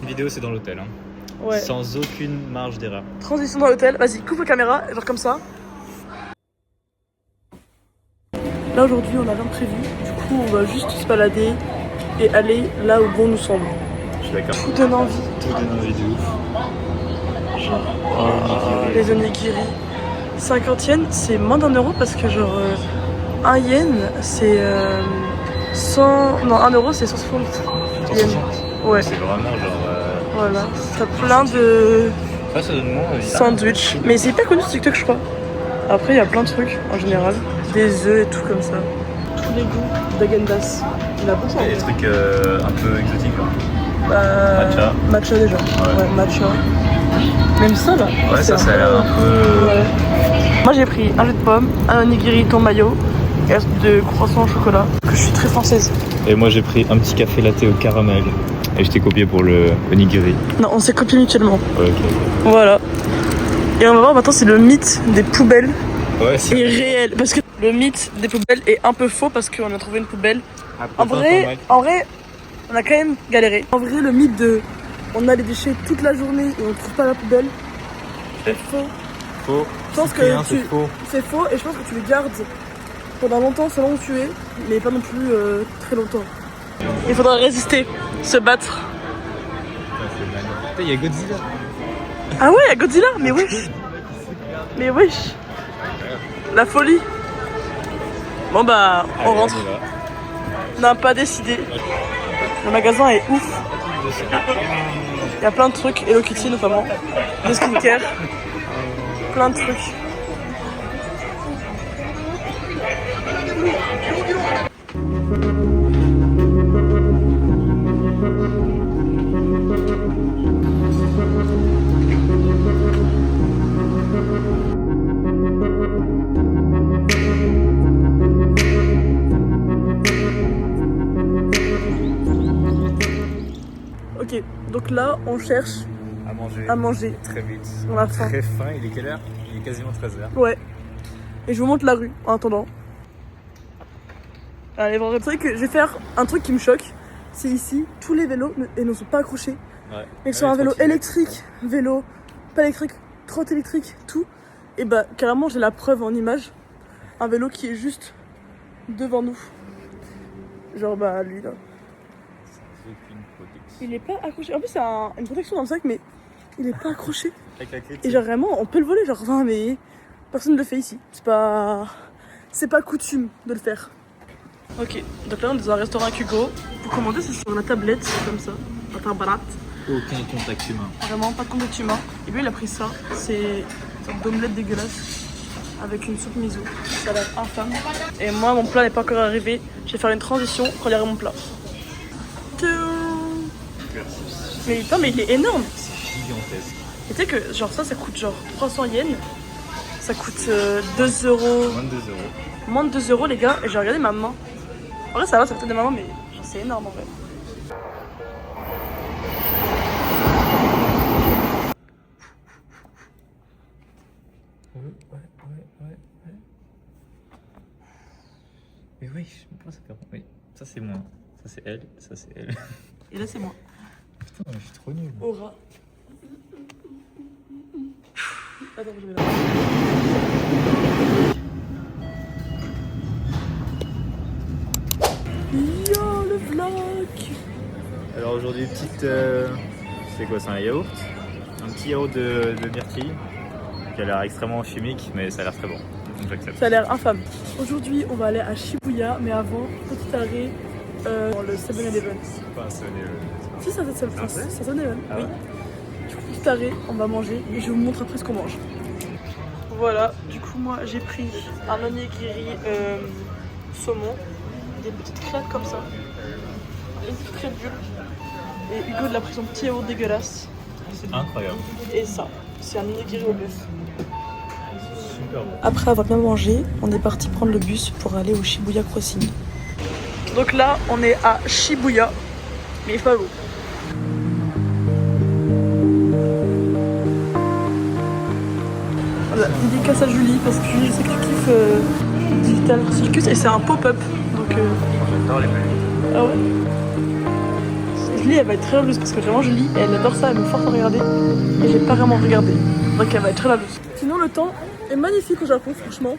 Une vidéo, c'est dans l'hôtel. Hein. Ouais. Sans aucune marge d'erreur. Transition dans l'hôtel. Vas-y, coupe la caméra, genre comme ça. Là aujourd'hui, on n'a rien prévu. Du coup, on va juste se balader et aller là où bon nous semble. Je suis d'accord. Tout donne envie. Tout donne envie de ouf. Genre, les onigiri. 50 yens, c'est moins d'1 € parce que genre 1 yen c'est 100. Non, 1 € c'est 160 yens. Ouais. C'est vraiment genre. Voilà. T'as plein de Ça donne moins envie. sandwichs. Mais c'est hyper connu sur TikTok, je crois. Après, il y a plein de trucs en général. Des œufs et tout comme ça. Tous les goûts d'Agendas. Il y en a beaucoup. Il y a des trucs un peu exotiques. Hein. Matcha. Matcha déjà. Ouais, matcha. Même ça là. Ouais, ça a l'air un peu. Ouais. Moi j'ai pris un jus de pomme, un onigiri thon mayo et de croissant au chocolat. Que je suis très française. Et moi j'ai pris un petit café latte au caramel. Et je t'ai copié pour le onigiri. Non, on s'est copié mutuellement. Ouais, ok. Voilà. Et on va voir maintenant si le mythe des poubelles Ouais, est réel. Parce que le mythe des poubelles est un peu faux parce qu'on a trouvé une poubelle. En vrai, on a quand même galéré. En vrai, le mythe de on a les déchets toute la journée et on trouve pas la poubelle, c'est faux. Faux. Je pense que c'est faux. c'est faux et je pense que tu les gardes pendant longtemps selon où tu es, mais pas non plus très longtemps. Il faudra résister, se battre. Il y a Godzilla. Ah ouais, il y a Godzilla, mais wesh. Mais wesh. La folie. Bon bah, on rentre. On n'a pas décidé. Le magasin est ouf. Il y a plein de trucs, Hello Kitty notamment, de skincare, plein de trucs. Ok, donc là on cherche à manger. Très vite. On a faim. Très faim, il est quelle heure? Il est quasiment 13h. Ouais. Et je vous montre la rue en attendant. Allez, vous savez que je vais faire un truc qui me choque. C'est ici, tous les vélos ne sont pas accrochés. Ouais. Mais sur un vélo électrique, vélo pas électrique, trotte électrique, tout. Et bah carrément j'ai la preuve en image. Un vélo qui est juste devant nous. Genre bah lui là. Aucune protection. Il est pas accroché. En plus, c'est une protection dans le sac, mais il est pas accroché. Avec la clé, Et genre, vraiment, on peut le voler. Genre, enfin, mais personne ne le fait ici. C'est pas coutume de le faire. Ok, donc là, on est dans un restaurant avec Hugo. Pour commander, c'est sur la tablette, comme ça. La tablette. Aucun contact humain. Vraiment, pas de contact humain. Et lui, il a pris ça. C'est une sorte d'omelette dégueulasse avec une soupe miso. Ça a l'air infâme. Et moi, mon plat n'est pas encore arrivé. Je vais faire une transition quand il y aura mon plat. Mais putain, mais il est énorme. C'est gigantesque. Et tu sais que genre ça coûte genre 300 yens. Ça coûte 2 €. Moins de 2 euros. Moins de 2 € les gars. Et j'ai regardé ma main. En vrai ça va, ça fait de ma main, mais genre c'est énorme en vrai. Ouais. Mais oui, pourquoi ça fait. Oui, ça c'est moi. Ça c'est elle, ça c'est elle. Et là c'est moi. Putain, je suis trop nul. Aura. Attends, je vais là. Yo le vlog. Alors aujourd'hui, petite. C'est quoi, c'est un yaourt? Un petit yaourt de myrtille qui a l'air extrêmement chimique, mais ça a l'air très bon. Donc j'accepte. Ça a l'air infâme. Aujourd'hui on va aller à Shibuya, mais avant, petit arrêt dans le 7-Eleven. C'est pas un 7-Eleven. Si, ça c'est 7-Eleven. Ah ouais. Oui. Du coup, petit arrêt, on va manger et je vous montre après ce qu'on mange. Voilà, du coup, moi j'ai pris un onigiri saumon, des petites crêpes comme ça, une petite crêpe bulle. Et Hugo de l'a pris son petit yaourt dégueulasse. C'est incroyable. Et ça, c'est un onigiri au bœuf. Super bon. Après avoir bien mangé, on est parti prendre le bus pour aller au Shibuya Crossing. Donc là, on est à Shibuya, mais il fait pas beau. Voilà, dédicace à Julie parce que Julie, je sais que tu kiffes Digital Circus et c'est un pop-up. Donc J'adore les manettes. ah ouais. Julie elle va être très jalouse parce que vraiment Julie elle adore ça, elle me force à regarder et j'ai pas vraiment regardé. Donc elle va être très jalouse. Sinon le temps est magnifique au Japon franchement.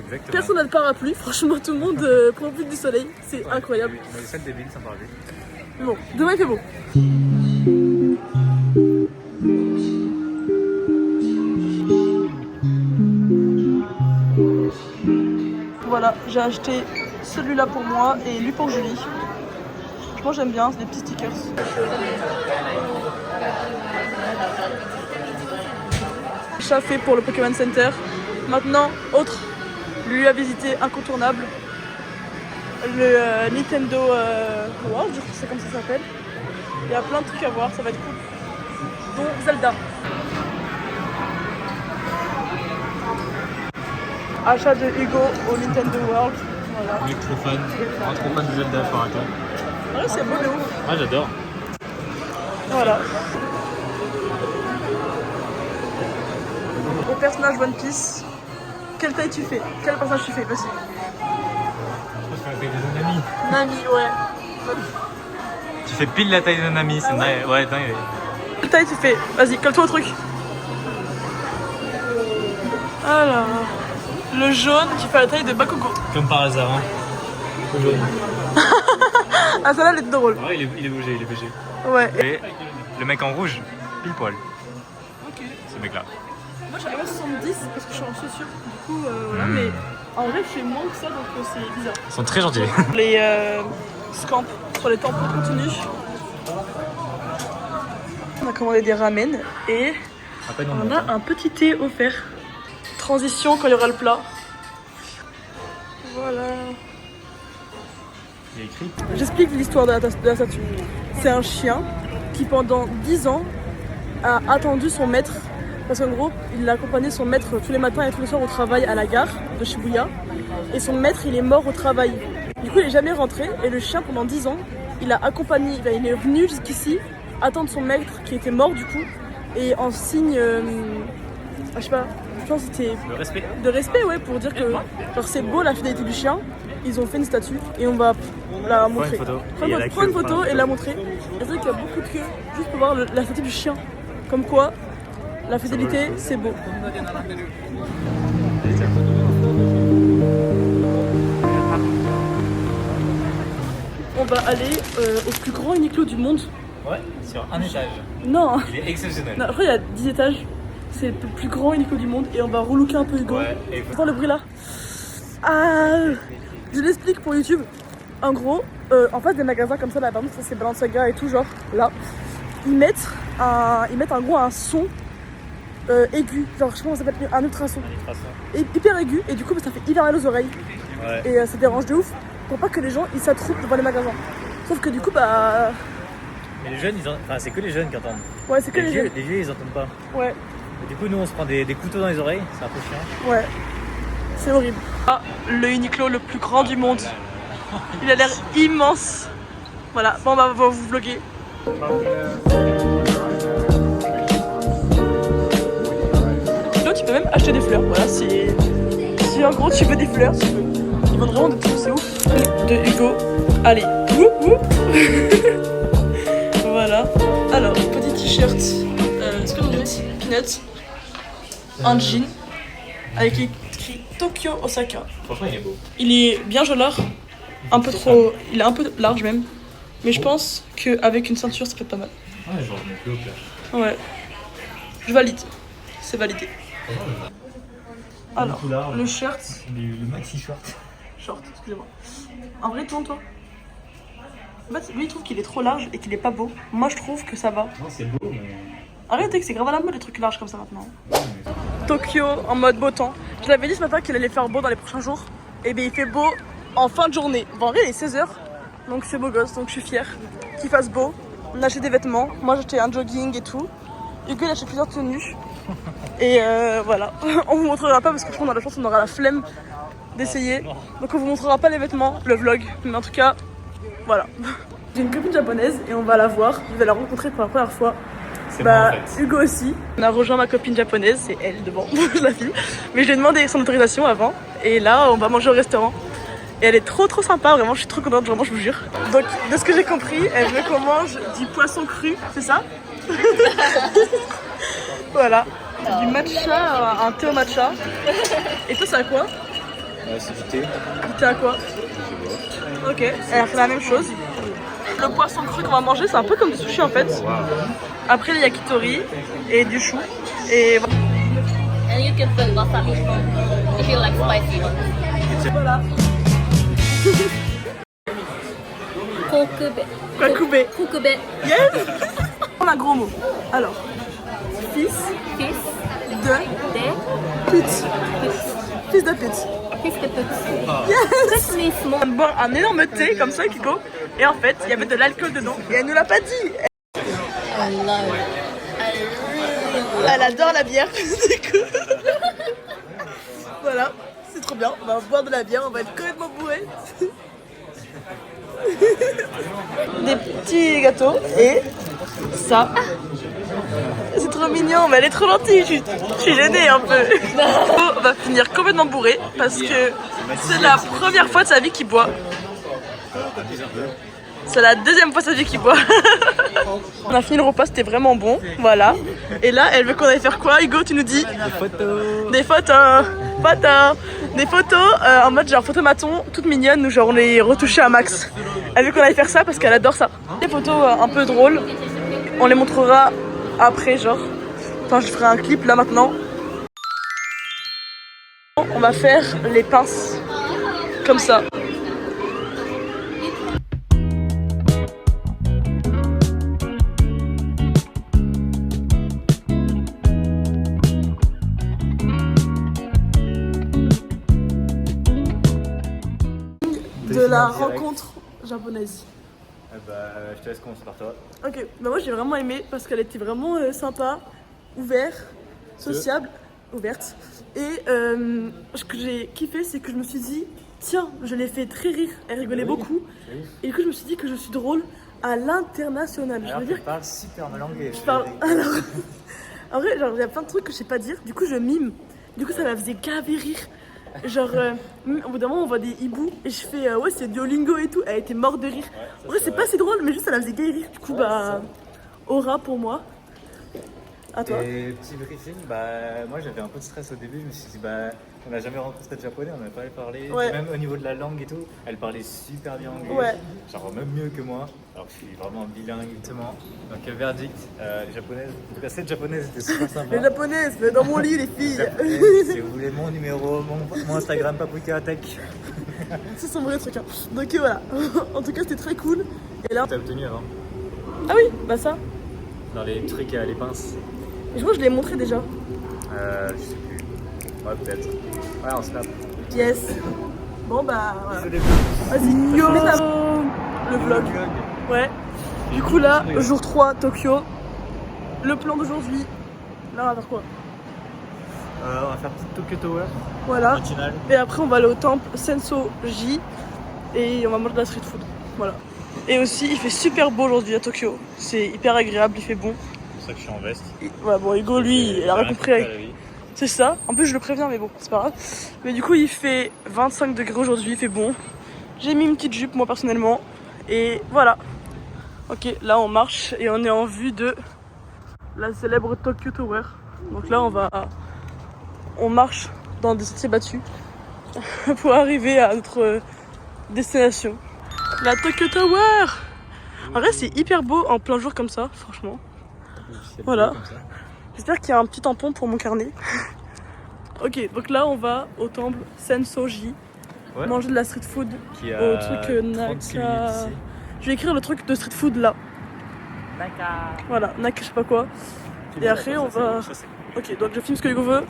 Exactement. Personne n'a de parapluie, franchement tout le monde profite du soleil, c'est incroyable. Les salles des villes sont parlées. Bon, demain il fait beau. Voilà, j'ai acheté celui-là pour moi et lui pour Julie. Franchement j'aime bien, c'est des petits stickers. Achat fait pour le Pokémon Center. Maintenant, autre lieu à visiter incontournable. Le Nintendo World, je crois que c'est comme ça s'appelle. Il y a plein de trucs à voir, ça va être cool. Dont Zelda. Achat de Hugo au Nintendo World. Voilà. On est trop fan. Trop fan de Zelda, faut arrêter. Ouais, c'est beau de ouf. Ah, j'adore. Voilà. Au personnage One Piece, quelle taille tu fais? Quel personnage tu fais? Vas-y. Je pense qu'on a fait des Nami. Nami, ouais. Tu fais pile la taille de Nami, c'est dingue. Ouais, dingue. Quelle taille tu fais? Vas-y, colle-toi au truc. Alors, le jaune qui fait la taille de Bakugo. Comme par hasard, hein. Le jaune. Ah, celle-là, elle est drôle. Ouais, il est bougé, il est bougé. Ouais. Et le mec en rouge, pile poil. Ok. Ce mec-là. Moi, j'arrive à 70 parce que je suis en chaussures. Du coup, voilà, mais en vrai, je fais moins que ça, donc c'est bizarre. Ils sont très gentils. Les scamps sur les tampons continus. On a commandé des ramen et on a un petit thé offert. Transition quand il y aura le plat. Voilà. Il y a écrit. J'explique l'histoire de la statue. C'est un chien qui pendant 10 ans a attendu son maître. Parce qu'en gros, il a accompagné son maître tous les matins et tous les soirs au travail à la gare de Shibuya. Et son maître, il est mort au travail. Du coup, il est jamais rentré. Et le chien, pendant 10 ans, il a accompagné, il est venu jusqu'ici attendre son maître qui était mort du coup. Et en signe, je sais pas, je pense que c'était Le respect. de respect, ouais, pour dire que genre, c'est beau la fidélité du chien. Ils ont fait une statue et on va la montrer. Prendre une photo et la montrer. Et c'est vrai qu'il y a beaucoup de queues juste pour voir la statue du chien. Comme quoi, la fidélité, c'est beau. On va aller au plus grand Uniqlo du monde. Ouais, sur un étage. Non, Il est exceptionnel. non, après il y a 10 étages. C'est le plus grand Uniqlo du monde et on va relooker un peu Hugo. Ouais, et Entends le bruit là. Ah, je l'explique pour YouTube. En gros, en face des magasins comme ça, là, par exemple, ça c'est Balenciaga et tout, genre là, ils mettent en gros un son aigu, genre je sais pas comment ça s'appelle, un ultrason. Et hyper aigu, et du coup ça fait hyper mal aux oreilles. Ouais. Et ça dérange de ouf pour pas que les gens ils s'attroupent devant les magasins. Sauf que du coup, bah. Mais les jeunes, enfin, c'est que les jeunes qui entendent. Ouais, c'est que les vieux, jeunes. les vieux, ils entendent pas. Ouais, Et du coup, nous, on se prend des couteaux dans les oreilles, c'est un peu chiant. ouais. C'est horrible. Ah, le Uniqlo le plus grand du monde. Il a l'air immense. Voilà, bon, on va vous vlogger. Là, tu peux même acheter des fleurs. Voilà, si en gros tu veux des fleurs, tu peux. Ils vendent vraiment de tout, c'est ouf. De Hugo. Allez, woup, woup. Voilà. Alors, petit t-shirt. Ce que vous dites, Peanuts. Un jean. Avec écrit Tokyo Osaka. Franchement, il est beau. Il est bien gelard. Un peu trop. Il est un peu large même. Mais je pense qu'avec une ceinture, ça peut être pas mal. Ouais, genre, je mets plus au clair. Ouais. Je valide. C'est validé. Alors, le shirt. Le maxi short. Short, excusez-moi. En vrai, tourne-toi. En fait, lui, il trouve qu'il est trop large et qu'il est pas beau. Moi, je trouve que ça va. Non, c'est beau, mais. Arrêtez que c'est grave à la mode les trucs larges comme ça maintenant. Tokyo en mode beau temps. Je l'avais dit ce matin qu'il allait faire beau dans les prochains jours. Et bien, il fait beau en fin de journée. Bon, en vrai, il est 16h. Donc, c'est beau gosse. Donc, je suis fière qu'il fasse beau. On a acheté des vêtements. Moi, j'ai acheté un jogging et tout. Hugo, il a acheté plusieurs tenues. Et voilà. On vous montrera pas parce que je pense dans la chance, on aura la flemme d'essayer. Donc, on vous montrera pas les vêtements, le vlog. Mais en tout cas, voilà. J'ai une copine japonaise et on va la voir. Je vais la rencontrer pour la première fois. C'est moi, en fait. Hugo aussi. On a rejoint ma copine japonaise, c'est elle devant, je la filme. Mais je lui ai demandé son autorisation avant. Et là, on va manger au restaurant. Et elle est trop sympa, vraiment, je suis trop contente, vraiment, je vous jure. Donc, de ce que j'ai compris, elle veut qu'on mange du poisson cru, c'est ça? Voilà. Du matcha, un thé au matcha. Et toi, c'est à quoi? C'est du thé. Du thé à quoi? Ok, elle a fait la même chose. Le poisson cru qu'on va manger, c'est un peu comme du sushi en fait. Après, il y a yakitori et du chou. Et And you can put wasabi if you like spicy. voilà. Kokube. Kakube. Kokube. Yes. On a un gros mot. Alors, fils Fils de pute. Fils de pute. Fils de pute. Yes. Fils On va boire un énorme thé comme ça, Kiko. Et en fait, il y avait de l'alcool dedans. Et elle nous l'a pas dit. I love it. Elle adore la bière. Du coup. Voilà, c'est trop bien. On va boire de la bière, on va être complètement bourré. Des petits gâteaux et ça. C'est trop mignon, mais elle est trop gentille. Je suis gênée un peu. On va finir complètement bourré parce que c'est la première fois de sa vie qu'il boit. C'est la deuxième fois de sa vie qu'il boit. On a fini le repas, c'était vraiment bon. Voilà. Et là, elle veut qu'on aille faire quoi, Hugo? Tu nous dis? Des photos. Des photos. Photos. Des photos en mode genre photomaton, toutes mignonnes, où genre on les retouchait à max. Elle veut qu'on aille faire ça parce qu'elle adore ça. Des photos un peu drôles. On les montrera après, genre. Enfin, je ferai un clip là maintenant. On va faire les pinces. Comme ça. De la rencontre japonaise. Je te laisse commencer par toi. Ok, bah moi j'ai vraiment aimé parce qu'elle était vraiment sympa, ouverte, sociable, ouverte. Et ce que j'ai kiffé, c'est que je me suis dit, tiens, je l'ai fait très rire, elle rigolait beaucoup. Et du coup, je me suis dit que je suis drôle à l'international. Je veux dire, tu parles super mal anglais. je parle. Alors, en vrai, genre, il y a plein de trucs que je sais pas dire, du coup, je mime. Du coup, ça la faisait gaver rire. Genre, au bout d'un moment, on voit des hiboux et je fais ouais, c'est Duolingo et tout. Elle était morte de rire. En vrai, c'est pas si drôle, mais juste ça la faisait gaver rire. Du coup, bah, aura pour moi. À toi. Et petit briefing, moi j'avais un peu de stress au début, je me suis dit on n'a jamais rencontré de japonais, on n'a pas parlé, Ouais. même au niveau de la langue et tout, elle parlait super bien anglais, Ouais. genre même mieux que moi, alors que je suis vraiment bilingue justement. Donc verdict, les japonaises, en tout cas cette japonaise était super sympa. Les japonaises, dans mon lit, les filles. Si vous voulez mon numéro, mon Instagram Paprika Tech. C'est son vrai truc. Hein. Donc voilà. En tout cas, c'était très cool. Et là. T'as obtenu avant, Ah oui, bah ça. dans les trucs les pinces. Je crois que je l'ai montré déjà. Je sais plus, ouais peut-être. Ouais en snap. Yes. Bon bah voilà. C'est des Vas-y, yo le vlog. Ouais. Du coup là, jour 3, Tokyo. Le plan d'aujourd'hui. Là, on va faire quoi? On va faire petit Tokyo Tower. Voilà. Matinale. Et après, on va aller au temple Sensoji. Et on va manger de la street food. Voilà. Et aussi, il fait super beau aujourd'hui à Tokyo. C'est hyper agréable, il fait bon. C'est pour ça que je suis en veste. Ouais, bon, Hugo, lui, il a rien compris avec. C'est ça. En plus, je le préviens, mais bon, c'est pas grave. Mais du coup, il fait 25 degrés aujourd'hui, il fait bon. J'ai mis une petite jupe, moi, personnellement. Et voilà. Ok, là, on marche et on est en vue de la célèbre Tokyo Tower. Donc là, on marche dans des sentiers battus pour arriver à notre destination. La Tokyo Tower. En vrai, c'est hyper beau en plein jour comme ça, franchement. Voilà. J'espère qu'il y a un petit tampon pour mon carnet. Ok, donc là on va au temple Sensoji, manger de la street food au truc Naka. Je vais écrire le truc de street food là. Naka. Voilà, Naka je sais pas quoi. Et après on va. Ok, donc je filme ce que Hugo veut.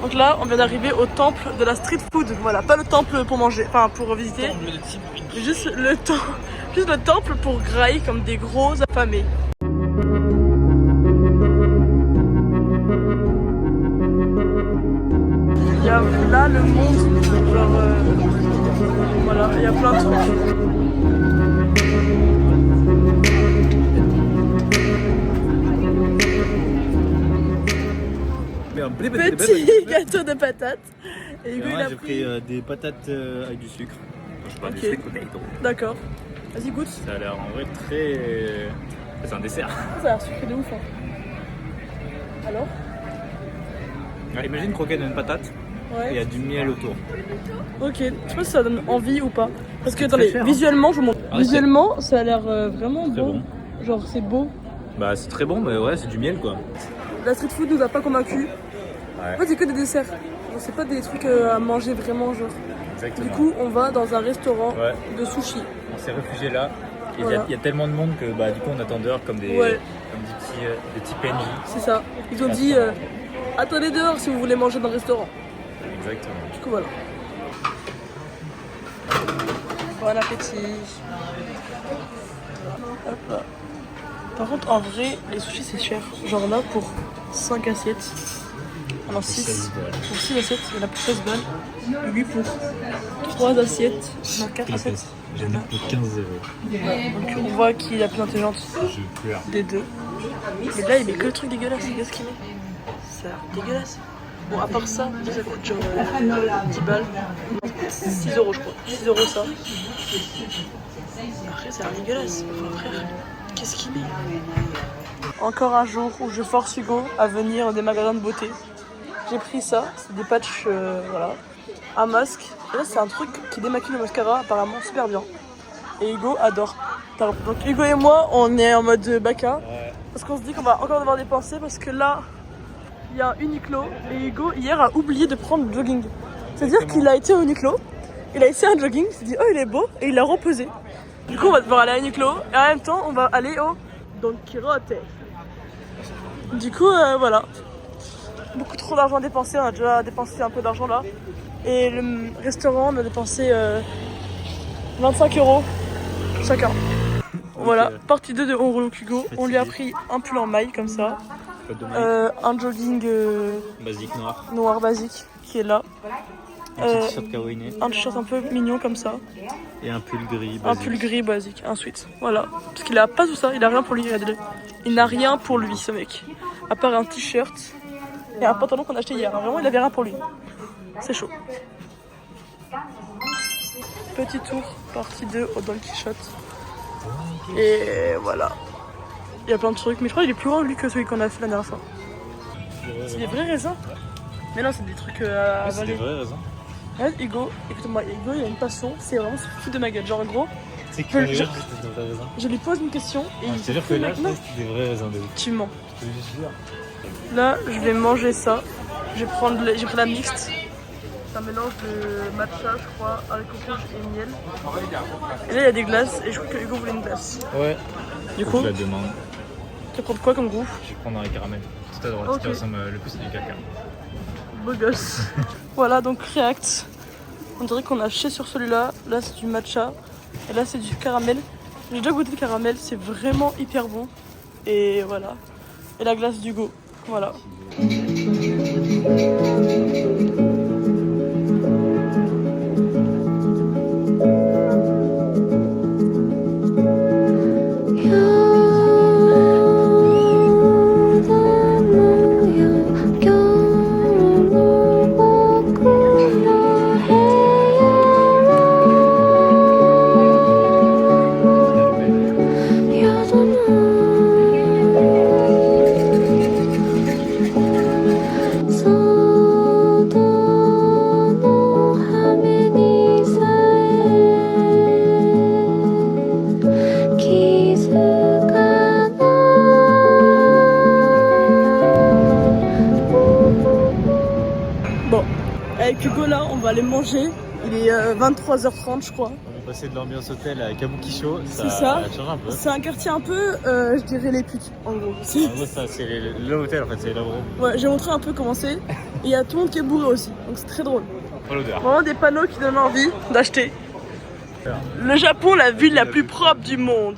Donc là on vient d'arriver au temple de la street food. Voilà, pas le temple pour manger, enfin pour visiter. Juste le temple pour grailler comme des gros affamés. Il y a là le monde, genre voilà, il y a plein de trucs. un petit gâteau de patates. Et Hugo, il a j'ai pris des patates avec du sucre. Je sais pas, Ok. des steak potato. D'accord. Vas-y, goûte. Ça a l'air en vrai très. C'est un dessert. Ça a l'air sucré de ouf. Hein. Alors Ouais, imagine croquer dans une patate et il y Ouais. a du miel autour. Ok. Je sais pas si ça donne envie ou pas. Parce que C'est attendez, très cher, hein. visuellement, je vous montre. Ah, Visuellement, ça a l'air vraiment Très beau. bon. Genre, c'est beau. Bah, c'est très bon, mais ouais, c'est du miel quoi. La street food nous a pas convaincus. En Ouais, fait, c'est que des desserts. Genre, c'est pas des trucs à manger vraiment, genre. exactement. Du coup, on va dans un restaurant Ouais. de sushi. On s'est réfugié là. Et Voilà. il y a tellement de monde que bah, du coup on attend dehors comme des, Ouais. comme des petits PNJ. C'est ça. Ils ont dit attendez dehors si vous voulez manger dans le restaurant. Exactement. Du coup, voilà. Bon appétit. Hop là. Par contre, en vrai, les sushis c'est cher. Genre là, pour 5 assiettes. Alors 6. 16 balles. Pour 6 assiettes, il y en a pour 16 balles. Et lui pour 3 assiettes. Non, 4 assiettes. J'en ai pour 15 euros. Donc on voit qu'il est la plus intelligente Je pleure. des deux. Mais là, il met que le truc dégueulasse. Qu'est-ce qu'il met? Ça a l'air dégueulasse. Bon, à part ça, ça coûte genre 10 balles. Non, 6 euros, je crois. 6 euros ça. Après, ça a l'air dégueulasse. Enfin, frère, qu'est-ce qu'il met? Encore un jour où je force Hugo à venir dans des magasins de beauté. J'ai pris ça, c'est des patchs, voilà. Un masque. Et là, c'est un truc qui démaquille le mascara, apparemment super bien. Et Hugo adore. Donc Hugo et moi, on est en mode baka. Ouais. Parce qu'on se dit qu'on va encore devoir dépenser parce que là, il y a un Uniqlo et Hugo hier a oublié de prendre le jogging. C'est-à-dire qu'il a été au Uniqlo, il a essayé un jogging, il s'est dit oh il est beau et il l'a reposé. Du coup on va devoir aller à Uniqlo et en même temps on va aller au Don Quirote. Du coup voilà, beaucoup trop d'argent dépensé, on a déjà dépensé un peu d'argent là. Et le restaurant on a dépensé 25 euros chacun. Voilà, partie 2 de On roule au Hugo. On lui a pris un pull en maille comme ça. Un jogging Basique noir. noir basique qui est là. Un petit t-shirt kawaiiné. Un t-shirt un peu mignon comme ça. Et un pull gris. Un pull gris basique, un sweat. Voilà. Parce qu'il a pas tout ça, il a rien pour lui, regardez-le. Il n'a rien pour lui ce mec. À part un t-shirt et un pantalon qu'on a acheté hier. Vraiment, il avait rien pour lui. C'est chaud. Petit tour, partie 2 au Don Quichotte. Et voilà. Il y a plein de trucs, mais je crois qu'il est plus grand lui que celui qu'on a fait la dernière fois. C'est des vrais raisins? Mais non, c'est des trucs à C'est des avaler. vraies raisins. Ouais, Hugo, écoute-moi, Hugo il a une passion, c'est vraiment se foutre de ma gueule. Genre en gros, C'est Je- curieux que c'était des vrais raisins. je lui pose une question et il C'est-à-dire se que fout de là, ma- je non, pense que c'était des vrais raisins de ouf. tu mens. Je te jure. Là, je vais manger ça. Je vais prendre j'ai pris la mixte. C'est un mélange de matcha, je crois, haricot rouge et miel. Et là, il y a des glaces et je crois que Hugo voulait une glace. Ouais. Du Faut coup, que je la demande. tu vas prendre quoi comme goût? Je vais prendre un caramel. Tout à droite, Ok. ce qui ressemble le plus à du caca. Beau gosse. Voilà, donc React. On dirait qu'on a acheté sur celui-là. Là, c'est du matcha. Et là, c'est du caramel. J'ai déjà goûté le caramel, c'est vraiment hyper bon. Et voilà. Et la glace d'Hugo. Voilà. Bon, avec Hugo là, on va aller manger. Il est 23h30 je crois. On est passé de l'ambiance hôtel à Kabukicho, C'est ça. change un peu. C'est un quartier un peu, je dirais les putes en gros. En gros, ça, c'est l'hôtel en fait, c'est l'abro. Ouais, j'ai montré un peu comment c'est. Et il y a tout le monde qui est bourré aussi, donc c'est très drôle. Pas l'odeur. Vraiment des panneaux qui donnent envie d'acheter. Le Japon, la ville la plus propre du monde.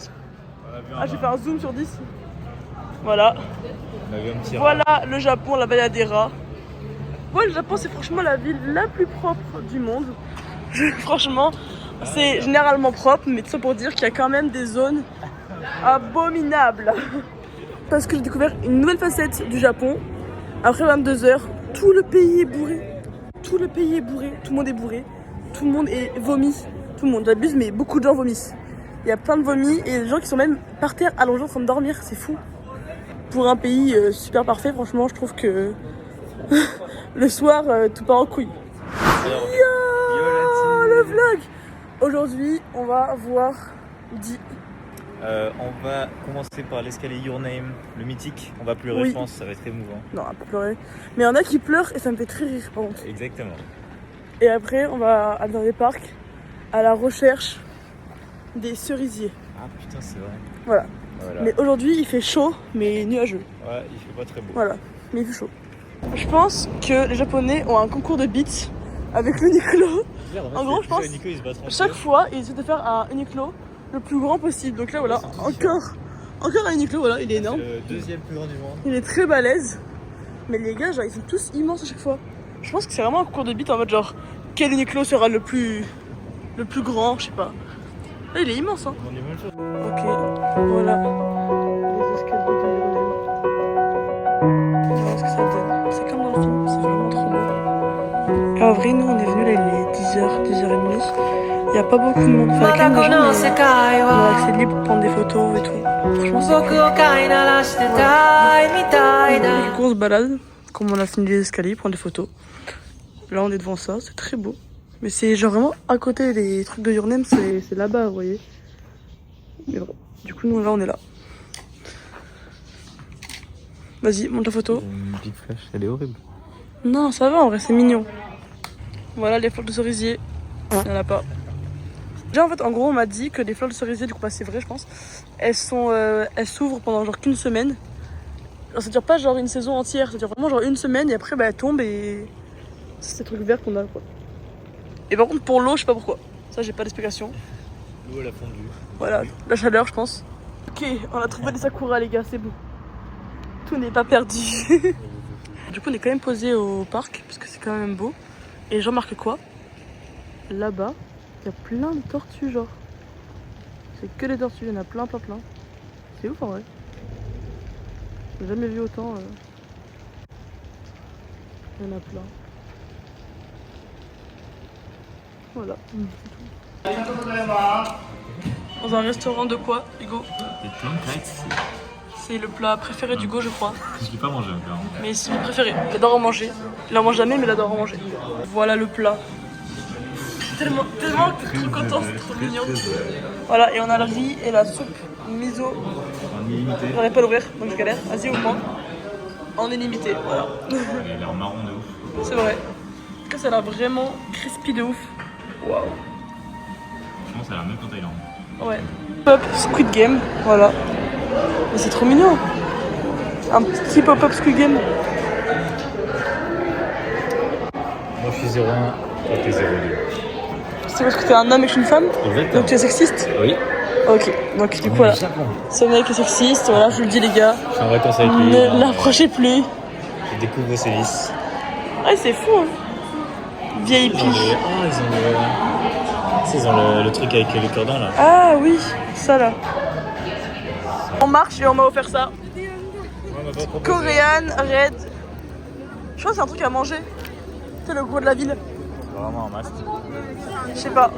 Ah, j'ai fait un zoom sur 10. Voilà. On a vu un petit rat. Voilà le Japon, la vallée des rats. Ouais, le Japon, c'est franchement la ville la plus propre du monde. Franchement, c'est généralement propre, mais tout ça pour dire qu'il y a quand même des zones abominables. Parce que j'ai découvert une nouvelle facette du Japon. Après 22h, tout le pays est bourré. Tout le pays est bourré. Tout le monde est bourré. Tout le monde est vomi. Tout le monde, j'abuse, mais beaucoup de gens vomissent. Il y a plein de vomis et des gens qui sont même par terre allongés en train de dormir. C'est fou. Pour un pays super parfait, franchement, je trouve que le soir, tout part en couille. Yo, le vlog. Aujourd'hui, on va voir Di. On va commencer par l'escalier Your Name, le mythique. On va pleurer, Oui. je pense, ça va être émouvant. Non, on va pas pleurer. Mais il y en a qui pleurent et ça me fait très rire par contre. Exactement. Et après, on va aller dans les parcs à la recherche des cerisiers. Ah putain, c'est vrai. Voilà. Voilà. Mais aujourd'hui, il fait chaud, mais nuageux. Ouais, il fait pas très beau. Voilà. Mais il fait chaud. Je pense que les Japonais ont un concours de beats avec l'Uniqlo. En gros, je pense chaque fois, ils essaient de faire un Uniqlo le plus grand possible. Donc là, voilà, encore un Uniqlo, voilà, il est énorme. C'est le deuxième plus grand du monde. Il est très balèze. Mais les gars, genre, ils sont tous immenses à chaque fois. Je pense que c'est vraiment un concours de beats en mode genre, quel Uniqlo sera le plus grand, je sais pas. Là, il est immense, hein. On dit même chose. Ok, voilà. Les escaliers de Your Name. On va voir ce que ça donne. C'est comme dans le film, c'est vraiment trop beau. Et en vrai, nous, on est venus là, il est 10h, 10h30. Il n'y a pas beaucoup de monde. Enfin, il y a quand même des gens, mais on a accès libre pour prendre des photos et tout. Franchement, c'est cool. Voilà. Du coup, on se balade. Comme on a fini les escaliers, prendre des photos. Là, on est devant ça, c'est très beau. Mais c'est genre vraiment à côté des trucs de Your Name, c'est là-bas, vous voyez. Mais bon, du coup, nous, là, on est là. Vas-y, monte la photo. Une petite flèche, elle est horrible. Non, ça va, en vrai, c'est mignon. Voilà, les fleurs de cerisier. Il n'y en a pas. Déjà, en fait, en gros, on m'a dit que les fleurs de cerisier, du coup, bah, c'est vrai, je pense. Elles s'ouvrent pendant genre qu'une semaine. Alors, ça dure pas genre une saison entière, ça dure vraiment genre une semaine et après, bah, elles tombent et c'est ces trucs verts qu'on a, quoi. Et par contre, pour l'eau, je sais pas pourquoi. Ça, j'ai pas d'explication. L'eau, elle a fondu. Voilà, la chaleur, je pense. Ok, on a trouvé des sakuras, les gars, c'est bon. Tout n'est pas perdu. Du coup, on est quand même posé au parc parce que c'est quand même beau. Et je remarque quoi? Là-bas, il y a plein de tortues, genre. C'est que des tortues, il y en a plein. C'est ouf en vrai. J'ai jamais vu autant. Il y en a plein. Voilà. Dans un restaurant de quoi, Hugo? Il y a plein de kites ici. C'est le plat préféré d'Hugo, je crois. Je l'ai pas mangé encore. Mais c'est mon préféré. Il adore en manger. Il en mange jamais, mais il adore en manger. Voilà le plat. Tellement que t'es trop content, c'est trop mignon. Voilà, et on a le riz et la soupe miso. En illimité. J'arrive pas à l'ouvrir, donc je galère. Vas-y, ouvre-moi. En illimité, voilà. Elle a l'air marron de ouf. C'est vrai. En tout cas, ça a l'air vraiment crispy de ouf. Waouh. Franchement, ça a l'air même qu'en Thaïlande. Ouais. Pop Squid Game, voilà. Mais c'est trop mignon. Un petit pop-up Squid Game. Moi, je suis 0,1. Toi, t'es 0,2. C'est parce que t'es un homme et que je suis une femme? Exactement. Donc tu es sexiste? Oui. Ok, donc du coup voilà. Ce mec est sexiste, voilà, je vous le dis les gars. Je suis en vacances avec lui. Ne l'approchez plus. Je découvre ses vices. Ouais, c'est fou, hein. Vieille pige. Ils ont le truc avec le cordon là. Ah oui, ça là. On marche et on m'a offert ça. Korean Red. Je crois que c'est un truc à manger. C'est le gros de la ville. C'est vraiment un masque. Je sais pas.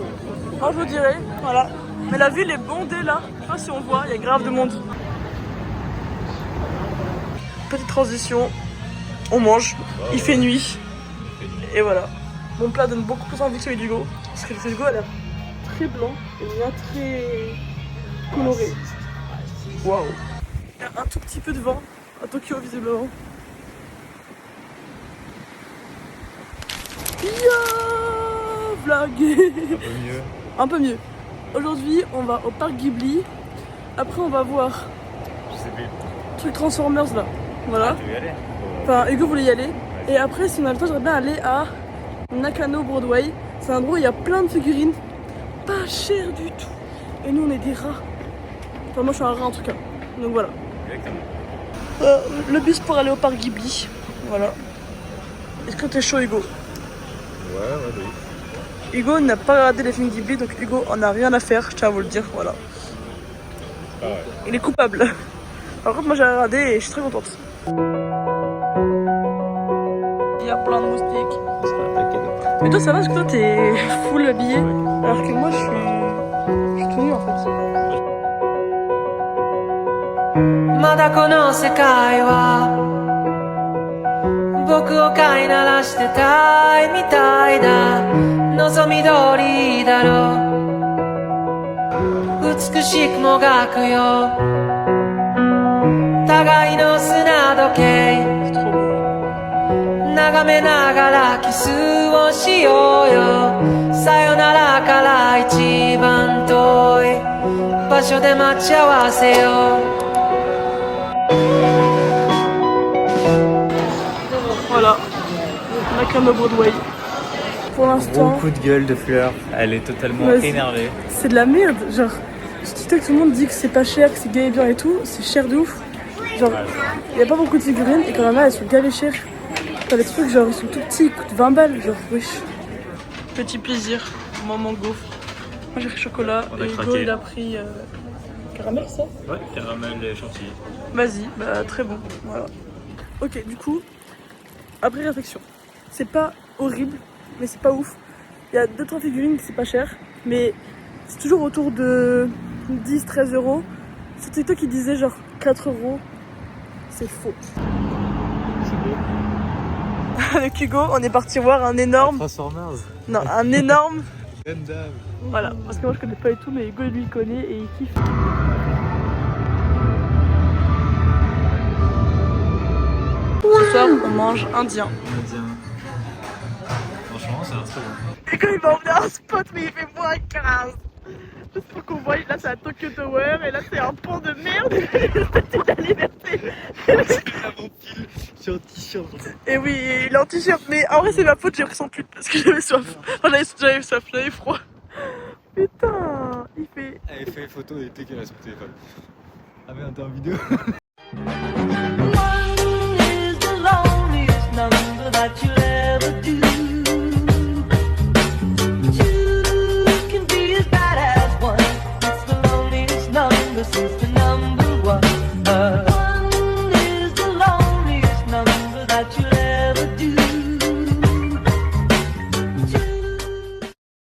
Moi je vous dirai, voilà. Mais la ville est bondée là. Je sais pas si on voit, il y a grave de monde. Petite transition. On mange. Il fait nuit. Et voilà. Mon plat donne beaucoup plus envie que celui d'Hugo. Parce que celui d'Hugo a l'air très blanc et le mien très coloré. Waouh. Il y a un tout petit peu de vent à Tokyo visiblement. Yo, vlog. Un peu mieux. Un peu mieux. Aujourd'hui, on va au parc Ghibli. Après, on va voir Je sais plus. truc Transformers là. Voilà. Tu veux y aller? Enfin, Hugo voulait y aller. Et après, si on a le temps, j'aimerais bien aller à Nakano Broadway. C'est un endroit où il y a plein de figurines. Pas cher du tout. Et nous, on est des rats. Enfin, moi, je suis un rat en tout cas. Donc voilà. Exactement. Le bus pour aller au parc Ghibli. Voilà. Est-ce que t'es chaud, Hugo? Ouais, oui. Hugo n'a pas regardé les films Ghibli, donc Hugo en a rien à faire, je tiens à vous le dire, voilà. Ah ouais. Il est coupable. Par contre, moi j'ai regardé et je suis très contente. Il y plein de moustiques. Ce sera un paquet de... Mais toi ça va parce que toi t'es full habillé, alors que moi je suis tout nu en fait. まだこの世界は僕を飼いならしてたいみたいだ望み通りだろう美しくもがくよ互いの砂時計 C'est trop beau. 眺めながらキスをしようよさよならから一番遠い場所で待ち合わせよう Voilà, la crème de Broadway. Pour l'instant, Gros coup de gueule de Fleur, elle est totalement Ouais, énervée. c'est de la merde. Genre, sur TikTok, tout le monde dit que c'est pas cher, que c'est gay et bien et tout. C'est cher de ouf. Genre, il y a pas beaucoup de figurines et quand même, elles sont gavé chères. T'as les trucs, genre, ils sont tout petits, ils coûtent 20 balles. Genre, wesh. Petit plaisir, maman gaufre. Moi j'ai pris chocolat On a et Hugo craqué. il a pris caramel, ça. Ouais, caramel et chantilly. Vas-y, bah très bon, voilà. Ok, du coup, après réflexion, c'est pas horrible, mais c'est pas ouf. Il y a 2-3 figurines qui c'est pas cher, mais c'est toujours autour de 10-13 euros. Sur TikTok, il disait genre 4 euros. C'est faux. C'est beau. Avec Hugo, on est parti voir un énorme. Transformers. Non, un énorme. Gundam. Voilà, parce que moi je connais pas du tout, mais Hugo lui il connaît et il kiffe. Ce soir, on mange indien. Indien. Franchement, ça a l'air très bon. Hugo il m'a emmené à un spot, mais il fait moins 15. Juste pour qu'on voit, là c'est à Tokyo Tower et là c'est un pont de merde. Statue de la liberté. Je suis en t-shirt. Et oui, il est en t-shirt, mais en vrai c'est ma faute, j'ai pris son pull parce que j'avais soif. Enfin, j'avais soif, j'avais froid. Putain, il fait. Elle fait photo et était qu'elle a son téléphone. Ah merde, t'es en vidéo.